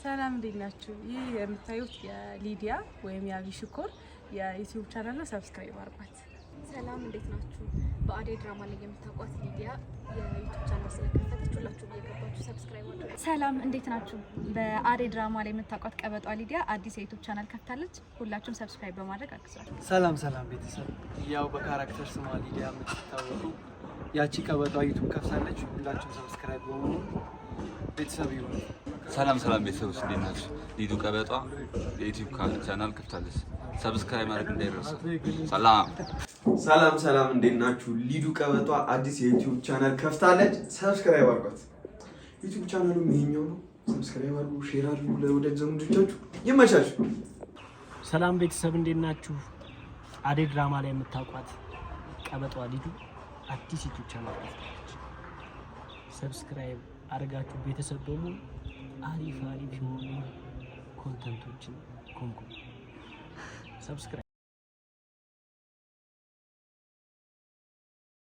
ሰላም እንዴት ናችሁ? ይህ የምታዩት የሊዲያ ወይም የአቢሽኮር የዩቲዩብ ቻናል ነው። ሰብስክራይብ አድርጓት። ሰላም እንዴት ናችሁ? በአደይ ድራማ ላይ የምታውቋት ሊዲያ የዩቲዩብ ቻናል ስለከፈተች ሁላችሁም እየገባችሁ ሰብስክራይብ አድርጉ። ሰላም እንዴት ናችሁ? በአደይ ድራማ ላይ የምታውቋት ቀበጧ ሊዲያ አዲስ የዩቲዩብ ቻናል ከፍታለች። ሁላችሁም ሰብስክራይብ በማድረግ አግዟት። ሰላም ቤተሰብ፣ ያው በካራክተር ስሟ ሊዲያ የምትታወቁ ያቺ ቀበጧ ዩቲዩብ ከፍታለች። ሁላችሁም ሰብስክራይብ በማድረግ ቤተሰብ ይሁኑ። ሰላም ቤተሰቦች እንዴት ናችሁ? ሊዱ ቀበጧ የዩቲዩብ ቻናል ከፍታለች። ሰብስክራይብ ማድረግ እንዳይረሳ። ሰላም እንዴት ናችሁ? ሊዱ ቀበጧ አዲስ የዩቲዩብ ቻናል ከፍታለች። ሰብስክራይብ አድርጓት። ዩቲዩብ ቻናሉ ይሄኛው ነው። ሰብስክራይብ አድርጉ፣ ሼር አድርጉ ለወዳጅ ዘመዶቻችሁ። ይመቻችሁ። ሰላም ቤተሰብ እንዴት ናችሁ? አደይ ድራማ ላይ የምታውቋት ቀበጧ ሊዱ አዲስ ዩቲዩብ ቻናል ከፍታለች። ሰብስክራይብ አድርጋችሁ ቤተሰብ ደግሞ አሪፍ የሆኑ ኮንተንቶችን ኮንኩ ሰብስክራይብ